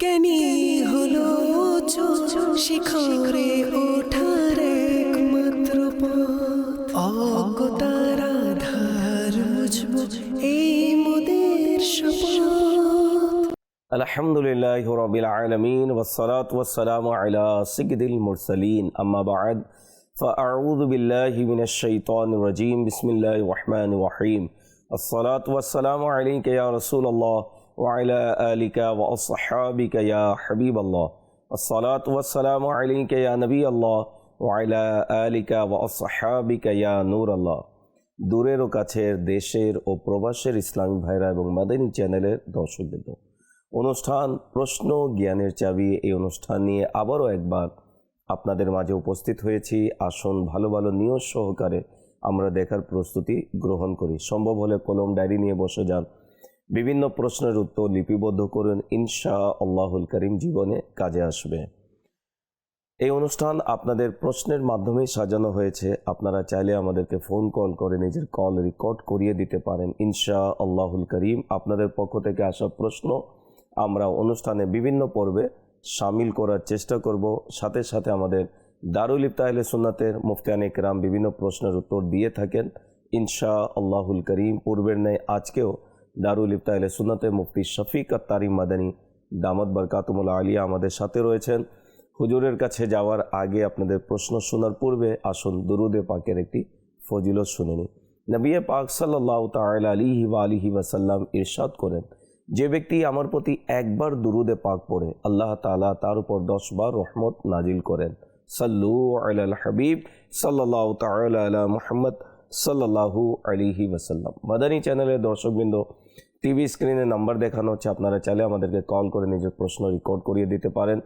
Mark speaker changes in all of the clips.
Speaker 1: জ্ঞানী হলো শিখরে ওঠার একমাত্র পথ। অজ্ঞতার আধার মুছবো এই মোদের শপথ।
Speaker 2: আলহামদুলিল্লাহি রাব্বিল আলামিন ওয়াসসালাতু ওয়াসসালামু আলা সাইয়্যিদিল মুরসালিন আম্মা বা'দ ফাআউযু বিল্লাহি মিনাশ শাইতানির রাজীম বিসমিল্লাহির রহমানির রহিম আসসালাতু ওয়াসসালামু আলাইকা ইয়া রাসূলুল্লাহ ওয়া আলা আলিকা ওয়া আসহাবিকা ইয়া হাবিবাল্লাহ আসসালাতু ওয়াসসালামু আলাইকা ইয়া নবিয়াল্লাহ ওয়া আলা আলিকা ওয়া আসহাবিকা ইয়া নূরাল্লাহ। দূরের ও কাছের, দেশের ও প্রবাসের ইসলামী ভাইরা এবং মাদানী চ্যানেলের দর্শকবৃন্দ, অনুষ্ঠান প্রশ্ন জ্ঞানের চাবি এই অনুষ্ঠান নিয়ে আবারও একবার আপনাদের মাঝে উপস্থিত হয়েছি। আসুন ভালো ভালো নিয়ত সহকারে আমরা দেখার প্রস্তুতি গ্রহণ করি। সম্ভব হলে কলম ডায়েরি নিয়ে বসে যান, বিভিন্ন প্রশ্নের উত্তর লিপিবদ্ধ করুন, ইনশা আল্লাহুল করিম জীবনে কাজে আসবে। এই অনুষ্ঠান আপনাদের প্রশ্নের মাধ্যমেই সাজানো হয়েছে। আপনারা চাইলে আমাদেরকে ফোন কল করে নিজের কল রেকর্ড করিয়ে দিতে পারেন। ইনশা আল্লাহুল করিম আপনাদের পক্ষ থেকে আসা প্রশ্ন আমরা অনুষ্ঠানে বিভিন্ন পর্বে শামিল করার চেষ্টা করব। সাথে সাথে আমাদের দারুল ইফতা আহলে সুন্নাতের মুফতিয়ানে কেরাম বিভিন্ন প্রশ্নের উত্তর দিয়ে থাকেন। ইনশা আল্লাহুল করিম পূর্বের ন্যায় আজকেও দারুল ইফতা আহলে সুন্নাতের মুফতি শফিক আত-তারিম মাদানী দামাত বরকাতুল আলিয়া আমাদের সাথে রয়েছেন। হুজুরের কাছে যাওয়ার আগে আপনাদের প্রশ্ন শোনার পূর্বে আসুন দুরুদে পাকের একটি ফজিলত শুনে নিই। নবী পাক সাল্লাল্লাহু তাআলা আলাইহি ওয়াসাল্লাম ইরশাদ করেন, যে ব্যক্তি আমার প্রতি একবার দুরুদে পাক পড়ে আল্লাহ তাআলা তার উপর 10 বার রহমত নাজিল করেন। সাল্লু আলাল হাবিব সাল্লাল্লাহু তাআলা আলা মুহাম্মদ সাল্লাল্লাহু আলাইহি ওয়াসাল্লাম। মাদানী চ্যানেলের দর্শকবৃন্দ, টিভি স্ক্রিনে নাম্বার দেখানো হচ্ছে, আপনারা চাইলে আমাদেরকে কল করে নিজের প্রশ্ন রেকর্ড করিয়ে দিতে পারেন।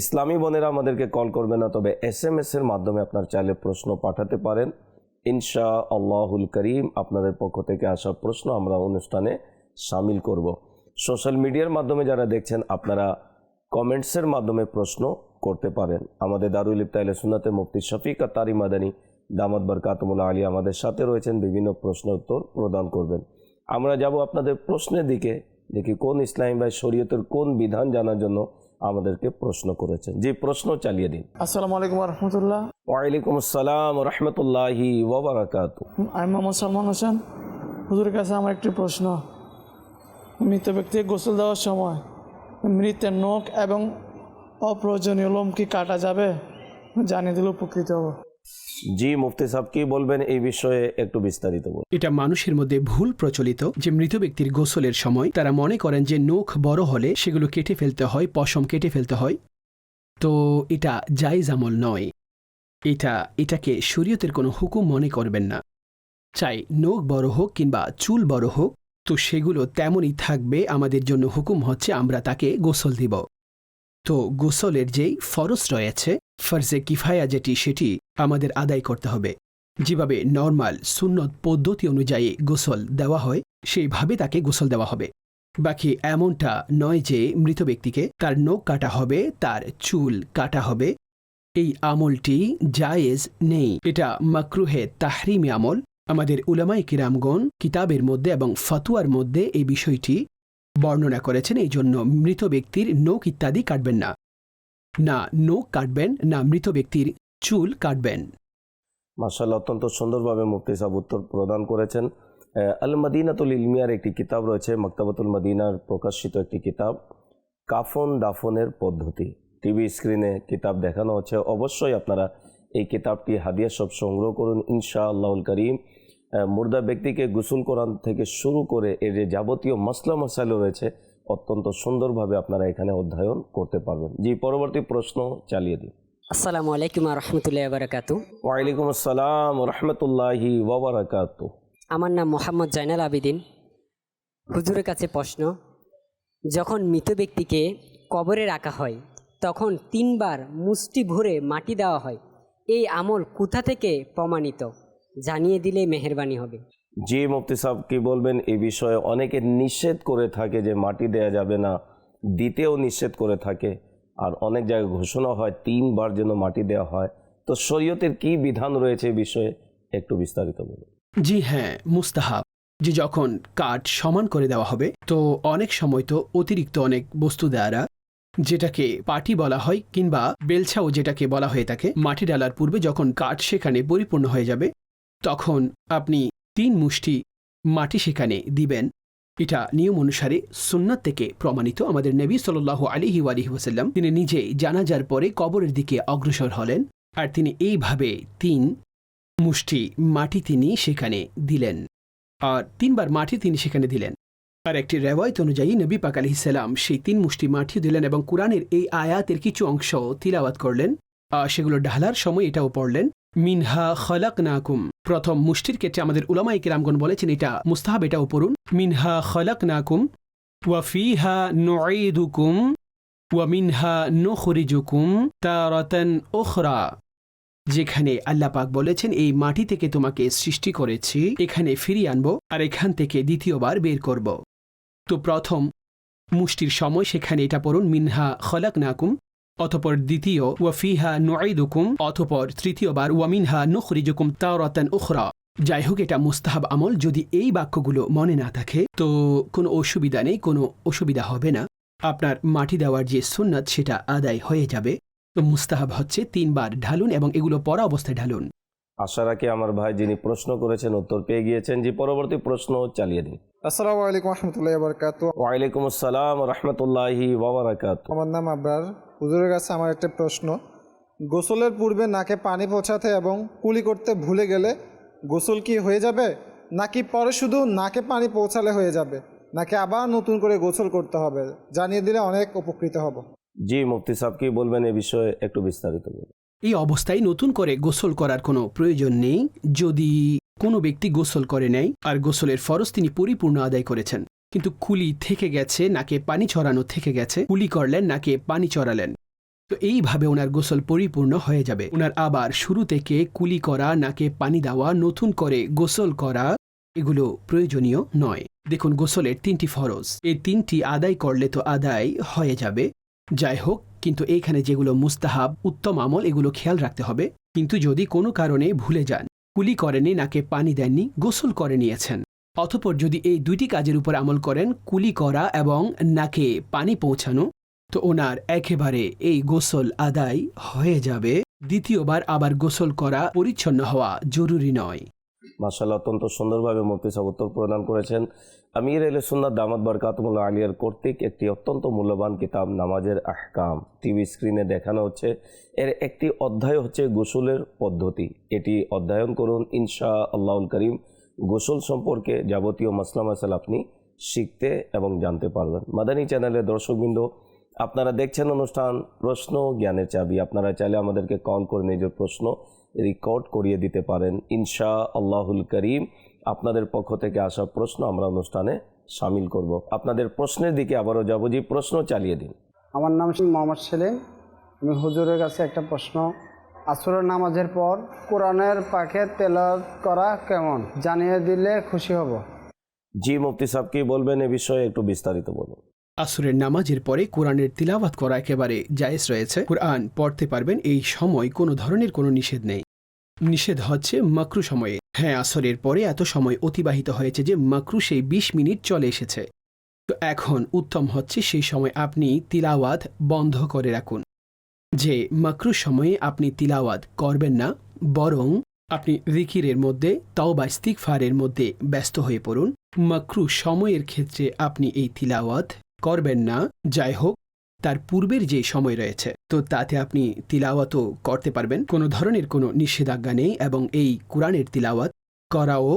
Speaker 2: ইসলামী বোনেরা আমাদেরকে কল করবে না, তবে SMS এর মাধ্যমে আপনার চাইলে প্রশ্ন পাঠাতে পারেন। ইনশা আল্লাহুল করিম আপনাদের পক্ষ থেকে আসা প্রশ্ন আমরা অনুষ্ঠানে শামিল করব। সোশ্যাল মিডিয়ার মাধ্যমে যারা দেখছেন আপনারা কমেন্টসের মাধ্যমে প্রশ্ন করতে পারেন। আমাদের দারুল ইফতা আহলে সুন্নাতের মুফতি শফিক আত-তারিম মাদানী দামাত বরকাতুল আলিয়া আমাদের সাথে রয়েছেন, বিভিন্ন প্রশ্ন উত্তর প্রদান করবেন। আমরা যাব আপনাদের প্রশ্নের দিকে, দেখি কোন ইসলামী ভাই শরীয়তের কোন বিধান জানার জন্য আমাদেরকে প্রশ্ন করেছেন। যে প্রশ্ন চালিয়ে দিন।
Speaker 3: আসসালামু আলাইকুম রহমতুল্লাহ।
Speaker 2: ওয়ালাইকুম আসসালাম রহমতুল্লাহি ওয়া বারাকাতুহু।
Speaker 3: আমি মোহাম্মদ সালমান হোসেন। হুজুরের কাছে আমার একটি প্রশ্ন, মৃত ব্যক্তিকে গোসল দেওয়ার সময় মৃতের নখ এবং অপ্রয়োজনীয় লোম কি কাটা যাবে? জানিয়ে দিলে উপকৃত হব।
Speaker 2: জি মুফতি সাহেব কি বলবেন এই বিষয়ে একটু বিস্তারিত বলুন।
Speaker 4: এটা মানুষের মধ্যে ভুল প্রচলিত যে মৃত ব্যক্তির গোসলের সময় তারা মনে করেন যে নখ বড় হলে সেগুলো কেটে ফেলতে হয়, পশম কেটে ফেলতে হয়। তো এটা জায়েজ আমল নয়। এটাকে শরীয়তের কোনো হুকুম মনে করবেন না। চাই নখ বড় হোক কিংবা চুল বড় হোক, তো সেগুলো তেমনই থাকবে। আমাদের জন্য হুকুম হচ্ছে আমরা তাকে গোসল দিব। তো গোসলের যেই ফরজ রয়েছে, ফরজে কিফায়া যেটি, সেটি আমাদের আদায় করতে হবে। যেভাবে নর্মাল সুন্নত পদ্ধতি অনুযায়ী গোসল দেওয়া হয় সেইভাবে তাকে গোসল দেওয়া হবে। বাকি এমনটা নয় যে মৃত ব্যক্তিকে তার নখ কাটা হবে, তার চুল কাটা হবে। এই আমলটি জায়েজ নেই, এটা মাকরুহে তাহরিমি আমল। আমাদের উলামায়ে কিরামগণ কিতাবের মধ্যে এবং ফতোয়ার মধ্যে এই বিষয়টি বর্ণনা করেছেন। এই জন্য মৃত ব্যক্তির নখ ইত্যাদি কাটবেন না, না নখ কাটবেন, না মৃত ব্যক্তির চুল কাটবেন।
Speaker 2: মাশাআল্লাহ, অত্যন্ত সুন্দরভাবে মুফতি সাহেব উত্তর প্রদান করেছেন। আল মাদিনাতুল ইলমিয়ার একটি কিতাব রয়েছে, মাকতাবাতুল মদিনার প্রকাশিত একটি কিতাব, কাফন দাফনের পদ্ধতি। টিভি স্ক্রিনে কিতাব দেখানো হচ্ছে, অবশ্যই আপনারা এই কিতাবটি হাদিয়া সব সংগ্রহ করুন ইনশাআল্লাহুল করিম। মুর্দা ব্যক্তিকে গোসল করান থেকে শুরু করে এর যে যাবতীয় মাসলা মাসাইল রয়েছে অত্যন্ত সুন্দরভাবে আপনারা এখানে অধ্যয়ন করতে পারবেন। জি, পরবর্তী প্রশ্ন চালিয়ে দিন।
Speaker 5: আসসালামু আলাইকুম রহমতুল্লাহি ওয়া বারাকাতুহু।
Speaker 2: ওয়ালাইকুম আসসালাম রহমতুল্লাহি ওয়া বারাকাতুহু।
Speaker 5: আমার নাম মোহাম্মদ জাইনাল আবিদিন। হুজুরের কাছে প্রশ্ন, যখন মৃত ব্যক্তিকে কবরে রাখা হয় তখন 3 বার মুষ্টি ভরে মাটি দেওয়া হয়, এই আমল কোথা থেকে প্রমাণিত? জানিয়ে দিলে মেহেরবানি হবে।
Speaker 2: জি মুফতি সাহেব কি বলবেন এই বিষয়ে? অনেকে নিষেধ করে থাকে যে মাটি দেয়া যাবে না, দিতেও নিষেধ করে থাকে, আর অনেক জায়গায় ঘোষণা হয় 3 বার যেন মাটি দেওয়া হয়। তো শরীয়তের কি বিধান রয়েছে এই বিষয়ে একটু বিস্তারিত বলুন।
Speaker 4: জি হ্যাঁ, মুস্তাহাব। যে যখন কাঠ সমান করে দেওয়া হবে, তো অনেক সময় তো অতিরিক্ত অনেক বস্তু দ্বারা যেটাকে পাটি বলা হয় কিংবা বেলছাও যেটাকে বলা হয়ে থাকে, মাটি ডালার পূর্বে যখন কাঠ সেখানে পরিপূর্ণ হয়ে যাবে তখন আপনি 3 মুষ্টি মাটি সেখানে দিবেন। এটা নিয়ম অনুসারে সুন্নাত থেকে প্রমাণিত। আমাদের নবী সাল্লাল্লাহু আলাইহি ওয়াসাল্লাম তিনি নিজে জানাজার পরে কবরের দিকে অগ্রসর হলেন আর তিনি এইভাবে 3 মুষ্টি মাটি তিনি সেখানে দিলেন আর 3 বার মাটি তিনি সেখানে দিলেন। আর একটি রেওয়ায়ত অনুযায়ী নবী পাক আলাইহিস সালাম সেই 3 মুষ্টি মাটিও দিলেন এবং কুরআনের এই আয়াতের কিছু অংশ তিলাওয়াত করলেন। সেগুলো ঢালার সময় এটাও পড়লেন, মিনহা খলাকনাকুম। প্রথম মুষ্টির ক্ষেত্রে আমাদের উলামায়ে কেরামগণ বলেছেন এটা মুস্তাহাব, এটাও পড়ুন, মিনহা খলাকনাকুম ওয়া ফিহা নুঈদুকুম ওয়া মিনহা নুখরিজুকুম তারাতান উখরা। যেখানে আল্লাহ পাক বলেছেন এই মাটি থেকে তোমাকে সৃষ্টি করেছি, এখানে ফিরিয়ে আনবো আর এখান থেকে দ্বিতীয়বার বের করব। তো প্রথম মুষ্টির সময় সেখানে এটা পড়ুন, মিনহা খলাকনাকুম, অতঃপর দ্বিতীয় ওয়া ফিহা নুঈদুকুম, অতঃপর তৃতীয়বার ওয়া মিনহা নুখরিজুকুম তারাতান উখরা। যাই হোক, এটা মুস্তাহাব আমল। যদি এই বাক্যগুলো মনে না থাকে তো কোনো অসুবিধা নেই, কোনো অসুবিধা হবে না, আপনার মাটি দেওয়ার যে সুন্নাত সেটা আদায় হয়ে যাবে। তো মুস্তাহাব হচ্ছে 3 বার ঢালুন এবং এগুলো পরা অবস্থায় ঢালুন।
Speaker 2: আশা রাখি আমার ভাই যিনি প্রশ্ন করেছেন উত্তর পেয়ে গিয়েছেন। যে পরবর্তী প্রশ্ন চালিয়ে দিন।
Speaker 6: আসসালামু আলাইকুম রহমতুল্লাহ বারকাত।
Speaker 2: ওয়ালাইকুম আসসালাম রহমতুল্লাহি ওয়া বারাকাতুহু।
Speaker 6: আমার নাম আবরার। হুজুরের কাছে আমার একটা প্রশ্ন, গোসলের পূর্বে নাকে পানি পৌঁছাতে এবং কুলি করতে ভুলে গেলে গোসল কি হয়ে যাবে, নাকি পরে শুধু নাকে পানি পৌঁছালে হয়ে যাবে, নাকি আবার নতুন করে গোসল করতে হবে? জানিয়ে দিলে অনেক উপকৃত হব।
Speaker 2: জি মুফতি সাহেব কি বলবেন এ বিষয়ে একটু বিস্তারিত বলুন।
Speaker 4: এই অবস্থায় নতুন করে গোসল করার কোনো প্রয়োজন নেই। যদি কোনো ব্যক্তি গোসল করে নেয় আর গোসলের ফরজ তিনি পরিপূর্ণ আদায় করেছেন, কিন্তু কুলি থেকে গেছে, নাকে পানি ছড়ানো থেকে গেছে, কুলি করলেন, নাকে পানি চড়ালেন, তো এইভাবে ওনার গোসল পরিপূর্ণ হয়ে যাবে। ওনার আবার শুরু থেকে কুলি করা, নাকে পানি দেওয়া, নতুন করে গোসল করা এগুলো প্রয়োজনীয় নয়। দেখুন, গোসলের 3টি ফরজ, এই 3টি আদায় করলে তো আদায় হয়ে যাবে। যাই হোক, কিন্তু এইখানে যেগুলো মুস্তাহাব উত্তম আমল এগুলো খেয়াল রাখতে হবে। কিন্তু যদি কোনো কারণে ভুলে যান, কুলি করেনি, নাকে পানি দেননি, গোসল করে নিয়েছেন, অতঃপর যদি এই 2টি কাজের উপর আমল করেন, কুলি করা এবং নাকে পানি পৌঁছানো, তো ওনার একেবারে এই গোসল আদায় হয়ে যাবে। দ্বিতীয়বার আবার গোসল করা, পরিচ্ছন্ন হওয়া জরুরি নয়।
Speaker 2: মাশাআল্লাহ, অত্যন্ত সুন্দরভাবে মুফতি সাহেব উত্তর প্রদান করেছেন। আমির আহলে সুন্নাত দামাত বারকাতুহুল্লাহ আলিয়ার কর্তৃক একটি অত্যন্ত মূল্যবান কিতাব নামাজের আহকাম টিভি স্ক্রিনে দেখানো হচ্ছে। এর একটি অধ্যায় হচ্ছে গোসলের পদ্ধতি। এটি অধ্যয়ন করুন, ইনশা আল্লাহুল করিম গোসল সম্পর্কে যাবতীয় মাসলা মাসাল আপনি শিখতে এবং জানতে পারবেন। মাদানী চ্যানেলের দর্শকবৃন্দ, আপনারা দেখছেন অনুষ্ঠান প্রশ্ন জ্ঞানের চাবি। আপনারা চাইলে আমাদেরকে কল করে নিজের প্রশ্ন রেকর্ড করিয়ে দিতে পারেন। ইনশা আল্লাহুল করিম আপনাদের পক্ষ থেকে আসা প্রশ্ন আমরা অনুষ্ঠানে শামিল করব। আপনাদের প্রশ্নের দিকে আবারও যাব। যে প্রশ্ন চালিয়ে দিন।
Speaker 7: আমার নাম মোহাম্মদ সেলিম। আমি হুজুরের কাছে একটা প্রশ্ন, আসরের নামাজের পর কোরআনের পাখে তেলাওয়াত করা কেমন, জানিয়ে দিলে খুশি হব।
Speaker 2: জি মুফতি সাহেব কি বলবেন এ বিষয়ে একটু বিস্তারিত বলুন।
Speaker 4: আসরের নামাজের পরে কোরআনের তিলাওয়াত করা একেবারে জায়েজ রয়েছে। কোরআন পড়তে পারবেন, এই সময় কোনো ধরনের কোনো নিষেধ নেই। নিষেধ হচ্ছে মাকরু সময়ে। হ্যাঁ, আসরের পরে এত সময় অতিবাহিত হয়েছে যে মাকরু সেই 20 মিনিট চলে এসেছে। তো এখন উত্তম হচ্ছে সেই সময় আপনি তিলাওয়াত বন্ধ করে রাখুন। যে মাকরু সময়ে আপনি তিলাওয়াত করবেন না, বরং আপনি জিকিরের মধ্যে, তাওবা ইস্তিগফারের মধ্যে ব্যস্ত হয়ে পড়ুন। মাকরু সময়ের ক্ষেত্রে আপনি এই তিলাওয়াত করবেন না। যাই হোক, তার পূর্বের যে সময় রয়েছে তো তাতে আপনি তিলাওয়াতও করতে পারবেন, কোনো ধরনের কোনো নিষেধাজ্ঞা নেই এবং এই কোরআনের তিলাওয়াত করাও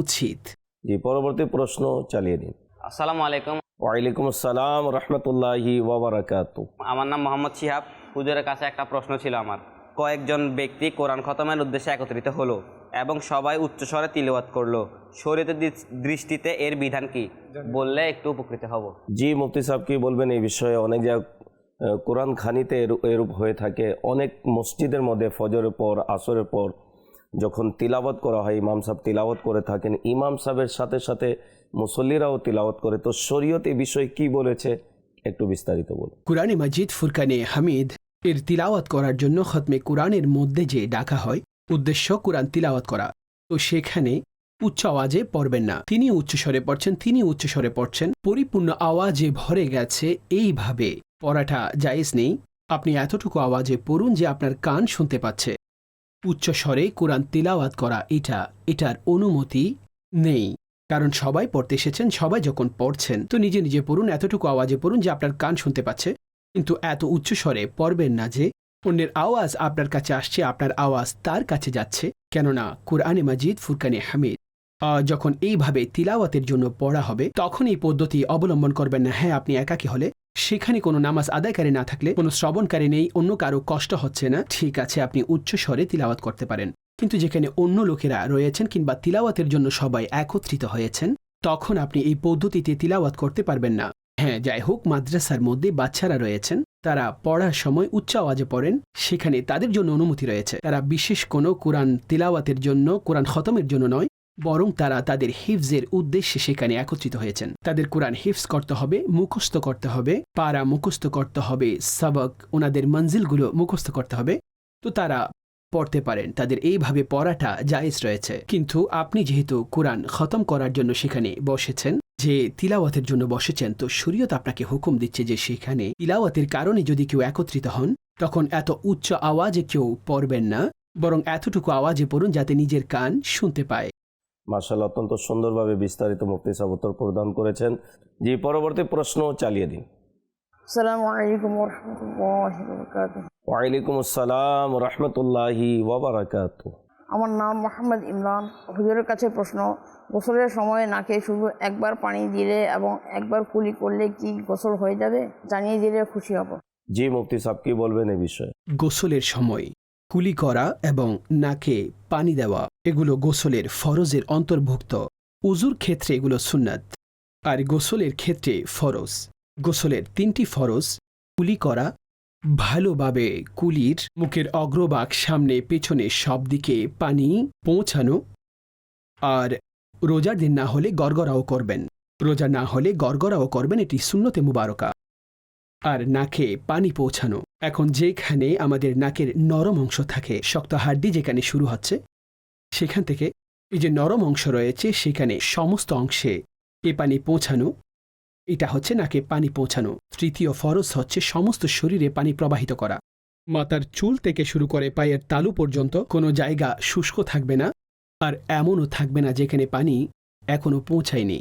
Speaker 4: উচিত।
Speaker 2: জি পরবর্তী প্রশ্ন চালিয়ে দিন।
Speaker 8: আসসালামু আলাইকুম।
Speaker 2: ওয়ালাইকুম আসসালাম রহমতুল্লাহি ওয়া বারাকাতুহু।
Speaker 8: আমার নাম মোহাম্মদ শিহাব। হুজুরের কাছে একটা প্রশ্ন ছিল আমার। কয়েকজন ব্যক্তি কোরআন খতমের উদ্দেশ্যে একত্রিত হলো এবং সবাই উচ্চস্বরে তিলাওয়াত করলো, শরীয়তের দৃষ্টিতে এর বিধান কি বললে একটু উপকৃত হব।
Speaker 2: জি মুফতি সাহেব কি বলবেন এই বিষয়ে? অনেক জায়গায় কোরআন খানিতে এরূপ হয়ে থাকে। অনেক মসজিদের মধ্যে ফজরের পর, আসরের পর যখন তিলাওয়াত করা হয়, ইমাম সাহেব তিলাওয়াত করে থাকেন, ইমাম সাহেবের সাথে সাথে মুসল্লিরাও তিলাওয়াত করে। তো শরীয়ত এই বিষয়ে কি বলেছে একটু বিস্তারিত বলুন।
Speaker 4: কুরআনে মাজিদ ফুরকানে হামিদ এর তিলাওয়াত করার জন্য খতমে কোরআনের মধ্যে যে ডাকা হয়, উদ্দেশ্য কোরআন তিলাওয়াত করা। তো সেখানে উচ্চ আওয়াজে পড়বেন না। তিনি উচ্চস্বরে পড়ছেন, তিনি উচ্চস্বরে পড়ছেন, পরিপূর্ণ আওয়াজে ভরে গেছে, এইভাবে পড়াটা জায়েজ নেই। আপনি এতটুকু আওয়াজে পড়ুন যে আপনার কান শুনতে পাচ্ছে। উচ্চ স্বরে কোরআন তিলাওয়াত করা এটার অনুমতি নেই। কারণ সবাই পড়তে এসেছেন, সবাই যখন পড়ছেন তো নিজে নিজে পড়ুন, এতটুকু আওয়াজে পড়ুন যে আপনার কান শুনতে পাচ্ছে। কিন্তু এত উচ্চ স্বরে পড়বেন না যে অন্যের আওয়াজ আপনার কাছে আসছে, আপনার আওয়াজ তার কাছে যাচ্ছে। কেননা কুরআনে মাজিদ ফুরকানে হামিদ যখন এইভাবে তিলাওয়াতের জন্য পড়া হবে তখন এই পদ্ধতি অবলম্বন করবেন না। হ্যাঁ, আপনি একাকী হলে, সেখানে কোনো নামাজ আদায়কারী না থাকলে, কোনো শ্রবণকারী নেই, অন্য কারো কষ্ট হচ্ছে না, ঠিক আছে, আপনি উচ্চ স্বরে তিলাওয়াত করতে পারেন। কিন্তু যেখানে অন্য লোকেরা রয়েছেন কিংবা তিলাওয়াতের জন্য সবাই একত্রিত হয়েছেন, তখন আপনি এই পদ্ধতিতে তিলাওয়াত করতে পারবেন না। হ্যাঁ, যাই হোক, মাদ্রাসার মধ্যে বাচ্চারা রয়েছেন, তারা পড়ার সময় উচ্চ আওয়াজে পড়েন, সেখানে তাদের জন্য অনুমতি রয়েছে। তারা বিশেষ কোনো কোরআন তিলাওয়াতের জন্য, কোরআন খতমের জন্য নয়, বরং তারা তাদের হিফজের উদ্দেশ্যে সেখানে একত্রিত হয়েছেন। তাদের কোরআন হিফজ করতে হবে, মুখস্থ করতে হবে, পারা মুখস্থ করতে হবে, সবক, ওনাদের মঞ্জিলগুলো মুখস্থ করতে হবে। তো তারা পড়তে পারেন, তাদের এইভাবে পড়াটা জায়েজ রয়েছে। কিন্তু আপনি যেহেতু কোরআন খতম করার জন্য সেখানে বসেছেন, যে তিলাওয়াতের জন্য বসেছেন, তো শরীয়ত আপনাকে হুকুম দিচ্ছে যে সেখানে তিলাওয়াতের কারণে যদি কেউ একত্রিত হন তখন এত উচ্চ আওয়াজে কেউ পড়বেন না, বরং এতটুকু আওয়াজে পড়ুন যাতে নিজের কান শুনতে পায়।
Speaker 2: মাশাআল্লাহ, অত্যন্ত সুন্দরভাবে বিস্তারিত মুফতি সাহেব উত্তর প্রদান করেছেন। জি, পরবর্তী প্রশ্ন চালিয়ে দিন।
Speaker 9: আসসালামু আলাইকুম ওয়া রাহমাতুল্লাহি ওয়া বারাকাতুহু।
Speaker 2: ওয়ালাইকুম আসসালাম ওয়া রাহমাতুল্লাহি ওয়া বারাকাতুহু।
Speaker 9: আমার নাম মোহাম্মদ ইমরান। হুজুরের কাছে প্রশ্ন, গোসলের সময় নাকে শুধু একবার পানি দিলে এবং একবার কুলি করলে কি গোসল হয়ে যাবে? জানিয়ে দিলে খুশি হব।
Speaker 2: জি, মুফতি সাহেব কি বলবেন এই বিষয়ে?
Speaker 4: গোসলের সময় কুলি করা এবং নাকে পানি দেওয়া এগুলো গোসলের ফরজের অন্তর্ভুক্ত। উজুর ক্ষেত্রে এগুলো সুন্নাত, আর গোসলের ক্ষেত্রে ফরজ। গোসলের 3টি ফরজ: কুলি করা, ভালোভাবে কুলির মুখের অগ্রভাগ, সামনে, পেছনে সব দিকে পানি পৌঁছানো, আর রোজার দিন না হলে গড়গড়াও করবেন, রোজা না হলে গড়গড়াও করবেন, এটি সুন্নতে মুবারকা। আর নাকে পানি পৌঁছানো, এখন যেখানে আমাদের নাকের নরম অংশ থাকে, শক্ত হাড্ডি যেখানে শুরু হচ্ছে, সেখান থেকে এই যে নরম অংশ রয়েছে সেখানে সমস্ত অংশে এ পানি পৌঁছানো, এটা হচ্ছে নাকে পানি পৌঁছানো। 3য় ফরজ হচ্ছে সমস্ত শরীরে পানি প্রবাহিত করা। মাথার চুল থেকে শুরু করে পায়ের তালু পর্যন্ত কোনো জায়গা শুষ্ক থাকবে না, আর এমনও থাকবে না যেখানে পানি এখনও পৌঁছায়নি।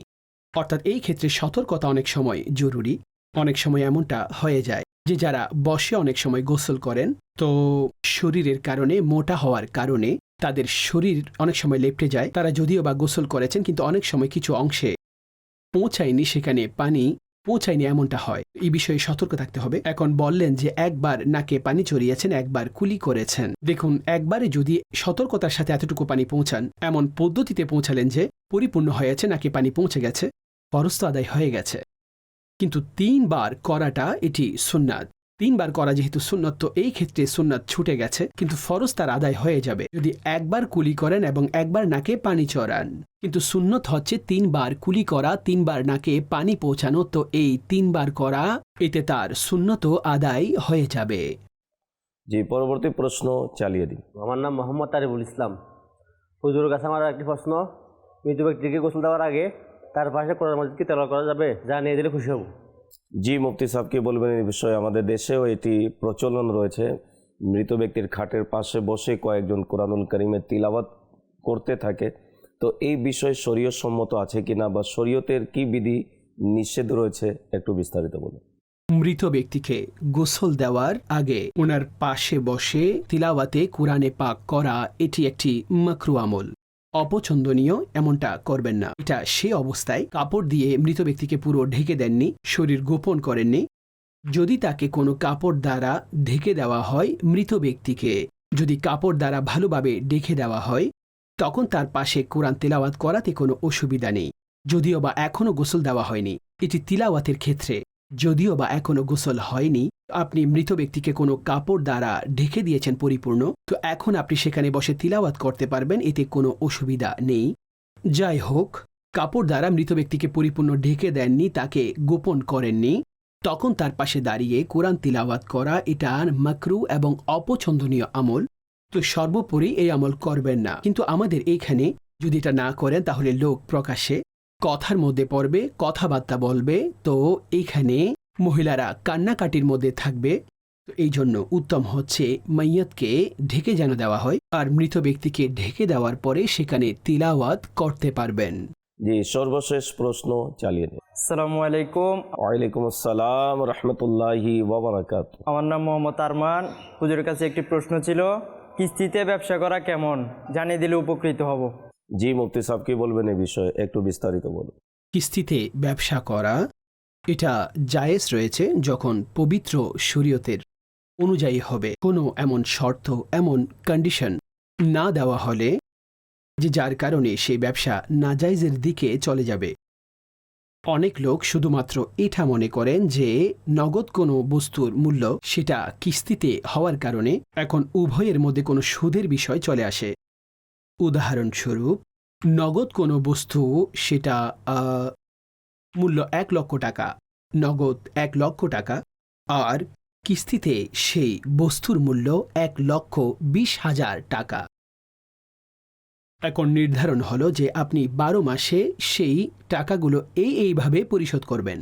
Speaker 4: অর্থাৎ এই ক্ষেত্রে সতর্কতা অনেক সময় জরুরি। অনেক সময় এমনটা হয়ে যায় যে যারা বসে অনেক সময় গোসল করেন, তো শরীরের কারণে, মোটা হওয়ার কারণে তাদের শরীর অনেক সময় লেপ্টে যায়। তারা যদিও বা গোসল করেছেন কিন্তু অনেক সময় কিছু অংশে পৌঁছায়নি, সেখানে পানি পৌঁছায়নি, এমনটা হয়। এই বিষয়ে সতর্ক থাকতে হবে। এখন বললেন যে একবার নাকে পানি চড়িয়েছেন, একবার কুলি করেছেন। দেখুন, একবারে যদি সতর্কতার সাথে এতটুকু পানি পৌঁছান, এমন পদ্ধতিতে পৌঁছালেন যে পরিপূর্ণ হয়েছে, নাকে পানি পৌঁছে গেছে, ফরজ তো আদায় হয়ে গেছে। কিন্তু 3 বার করাটা এটি সুন্নাত। 3 বার করা যেহেতু সুন্নত, তো এই ক্ষেত্রে সুন্নাত ছুটে গেছে, কিন্তু ফরজ তার আদায় হয়ে যাবে যদি একবার কুলি করেন এবং একবার নাকে পানি চড়ান। কিন্তু সুন্নত হচ্ছে 3 বার কুলি করা, 3 বার নাকে পানি পৌঁছানো। তো এই 3 বার করা, এতে তার সুন্নত আদায় হয়ে যাবে।
Speaker 2: জি, পরবর্তী প্রশ্ন চালিয়ে দিন।
Speaker 10: আমার নাম মোহাম্মদ তারিবুল ইসলাম। হুজুরের কাছে আমার একটি প্রশ্ন, মৃত ব্যক্তিকে গোসল দেওয়ার আগে তার পাশে কোরআন মাজিদ কি তেলাওয়াত করা যাবে? জানিয়ে দিলে খুশি হব।
Speaker 2: জি, মুফতি সাহেব কি বলবেন এই বিষয়ে? আমাদের দেশেও এটি প্রচলন রয়েছে, মৃত ব্যক্তির খাটের পাশে বসে কয়েকজন কোরআনুল কারীমের তিলাওয়াত করতে থাকে। তো এই বিষয়ে শরীয়ত সম্মত আছে কিনা বা শরীয়তের কি বিধি নিষেধ রয়েছে, একটু বিস্তারিত বলুন।
Speaker 4: মৃত ব্যক্তিকে গোসল দেওয়ার আগে ওনার পাশে বসে তিলাওয়াতে কুরআনে পাক করা এটি একটি মাকরু আমল, অপছন্দনীয়। এমনটা করবেন না। এটা সে অবস্থায় কাপড় দিয়ে মৃত ব্যক্তিকে পুরো ঢেকে দেননি, শরীর গোপন করেননি। যদি তাকে কোনো কাপড় দ্বারা ঢেকে দেওয়া হয়, মৃত ব্যক্তিকে যদি কাপড় দ্বারা ভালোভাবে ঢেকে দেওয়া হয়, তখন তার পাশে কোরআন তিলাওয়াত করাতে কোনো অসুবিধা নেই। যদিও বা এখনও গোসল দেওয়া হয়নি, এটি তিলাওয়াতের ক্ষেত্রে যদিও বা এখনও গোসল হয়নি, আপনি মৃত ব্যক্তিকে কোনো কাপড় দ্বারা ঢেকে দিয়েছেন পরিপূর্ণ, তো এখন আপনি সেখানে বসে তিলাওয়াত করতে পারবেন, এতে কোনো অসুবিধা নেই। যাই হোক, কাপড় দ্বারা মৃত ব্যক্তিকে পরিপূর্ণ ঢেকে দেননি, তাকে গোপন করেননি, তখন তার পাশে দাঁড়িয়ে কোরআন তিলাওয়াত করা এটা মাকরু এবং অপছন্দনীয় আমল। তো সর্বোপরি এই আমল করবেন না। কিন্তু আমাদের এইখানে যদি এটা না করেন তাহলে লোক প্রকাশ্যে কথার মধ্যে পড়বে, কথাবার্তা বলবে, তো এইখানে মহিলারা কান্নাকাটির মধ্যে থাকবে, তো এই জন্য উত্তম হচ্ছে মাইয়াতকে ঢেকে যেন দেওয়া হয়, আর মৃত ব্যক্তিকে ঢেকে দেওয়ার পরে সেখানে তিলাওয়াত করতে পারবেন।
Speaker 2: জি, সর্বশেষ প্রশ্ন চালিয়ে নিন।
Speaker 11: আসসালামু আলাইকুম।
Speaker 2: ওয়ালাইকুম আসসালাম রহমতুল্লাহি ওয়া বারাকাতুহু।
Speaker 11: আমার নাম মোহাম্মদ আরমান। হুজুরের কাছে একটি প্রশ্ন ছিল, কিস্তিতে ব্যবসা করা কেমন, জানিয়ে দিলে উপকৃত হব।
Speaker 2: জি, মুফতি সাহেব কি বলবেন এই বিষয়ে, একটু বিস্তারিত বলুন।
Speaker 4: কিস্তিতে ব্যবসা করা এটা জায়েজ রয়েছে যখন পবিত্র শরীয়তের অনুযায়ী হবে। কোনো এমন শর্ত, এমন কন্ডিশন না দেওয়া হলে যে যার কারণে সেই ব্যবসা নাজায়েজের দিকে চলে যাবে। অনেক লোক শুধুমাত্র এটা মনে করেন যে নগদ কোনো বস্তুর মূল্য সেটা কিস্তিতে হওয়ার কারণে এখন উভয়ের মধ্যে কোনো সুদের বিষয় চলে আসে। উদাহরণস্বরূপ, নগদ কোনো বস্তু সেটা মূল্য 1 লক্ষ টাকা, নগদ 1 লক্ষ টাকা, আর কিস্তিতে সেই বস্তুর মূল্য 1,20,000 টাকা। এখন নির্ধারণ হলো যে আপনি 12 মাসে সেই টাকাগুলো এইভাবে পরিশোধ করবেন।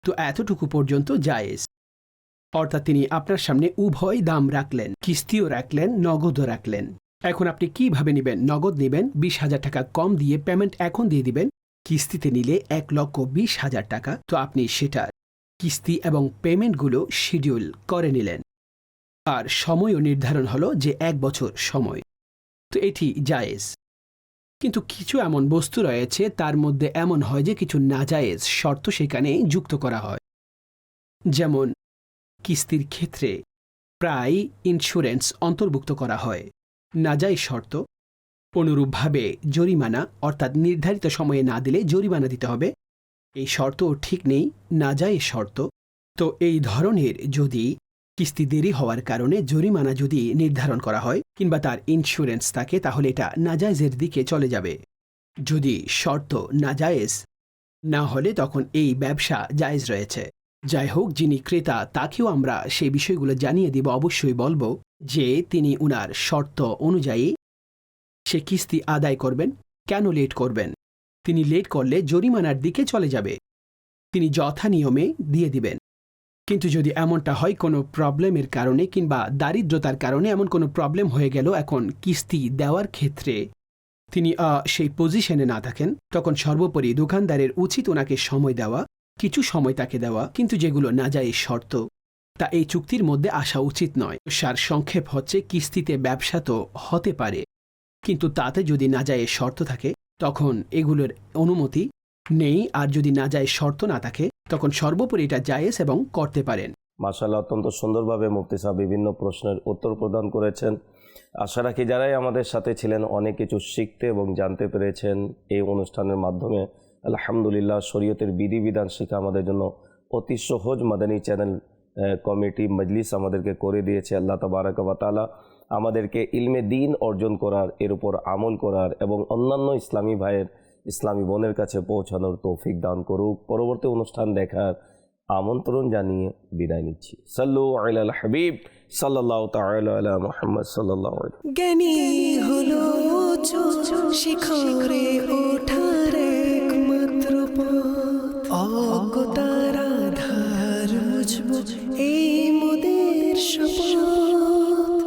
Speaker 4: তো এতটুকু পর্যন্ত জায়েজ। অর্থাৎ তিনি আপনার সামনে উভয় দাম রাখলেন, কিস্তিও রাখলেন, নগদও রাখলেন। এখন আপনি কিভাবে নেবেন? নগদ নেবেন, 20,000 টাকা কম দিয়ে পেমেন্ট এখন দিয়ে দিবেন। কিস্তিতে নিলে 1,20,000 টাকা, তো আপনি সেটার কিস্তি এবং পেমেন্টগুলো শিডিউল করে নিলেন। আর সময়ও নির্ধারণ হলো যে 1 বছর সময়। তো এটি জায়েজ। কিন্তু কিছু এমন বস্তু রয়েছে তার মধ্যে এমন হয় যে কিছু নাজায়েজ শর্ত সেখানে যুক্ত করা হয়। যেমন কিস্তির ক্ষেত্রে প্রায় ইন্স্যুরেন্স অন্তর্ভুক্ত করা হয়, নাজায়েজ শর্ত। অনুরূপভাবে জরিমানা, অর্থাৎ নির্ধারিত সময়ে না দিলে জরিমানা দিতে হবে, এই শর্তও ঠিক নেই, নাজায়েজ শর্ত। তো এই ধরনের যদি কিস্তি দেরি হওয়ার কারণে জরিমানা যদি নির্ধারণ করা হয় কিংবা তার ইন্স্যুরেন্স থাকে, তাহলে এটা নাজায়েজের দিকে চলে যাবে। যদি শর্ত নাজায়েজ না হলে তখন এই ব্যবসা জায়েজ রয়েছে। যাই হোক, যিনি ক্রেতা তাকেও আমরা সেই বিষয়গুলো জানিয়ে দিব, অবশ্যই বলবো যে তিনি উনার শর্ত অনুযায়ী সে কিস্তি আদায় করবেন। কেন লেট করবেন? তিনি লেট করলে জরিমানার দিকে চলে যাবে, তিনি যথা নিয়মে দিয়ে দিবেন। কিন্তু যদি এমনটা হয় কোনো প্রবলেমের কারণে কিংবা দারিদ্রতার কারণে এমন কোনো প্রবলেম হয়ে গেল, এখন কিস্তি দেওয়ার ক্ষেত্রে তিনি সেই পজিশনে না থাকেন, তখন সর্বোপরি দোকানদারের উচিত ওনাকে সময় দেওয়া, কিছু সময় তাকে দেওয়া, কিন্তু যেগুলো নাজায়েজ শর্ত তা এই চুক্তির মধ্যে আসা উচিত নয়। সার সংক্ষেপ হচ্ছে, কিস্তিতে ব্যবসা তো হতে পারে, কিন্তু তাতে যদি নাজায়েজ শর্ত থাকে তখন এগুলোর অনুমতি নেই, আর যদি নাজায়েজ শর্ত না থাকে তখন সর্বোপরি এটা জায়েজ এবং করতে পারেন।
Speaker 2: মাশাআল্লাহ, অত্যন্ত সুন্দরভাবে মুফতি সাহেব বিভিন্ন প্রশ্নের উত্তর প্রদান করেছেন। আশা রাখি যারাই আমাদের সাথে ছিলেন অনেক কিছু শিখতে এবং জানতে পেরেছেন এই অনুষ্ঠানের মাধ্যমে। আলহামদুলিল্লাহ, শরীয়তের বিধিবিধান শিখা আমাদের জন্য অতি সহজ মাদানী চ্যানেল কমিটি মজলিস আমাদেরকে করে দিয়েছে। আল্লাহ তাবারাক ওয়া তাআলা আমাদেরকে ইলমে দ্বীন অর্জন করার, এর উপর আমল করার এবং অন্যান্য ইসলামী ভাইয়ের, ইসলামী বোনের কাছে পৌঁছানোর তৌফিক দান করুক। পরবর্তী অনুষ্ঠান দেখার আমন্ত্রণ জানিয়ে বিদায় নিচ্ছি। সাল্লু আলাল হাবিব সাল্লাল্লাহু তাআলা আলা মুহাম্মদ সাল্লাল্লাহু আলাইহি।
Speaker 1: জ্ঞানী হলো শিখরে ওঠা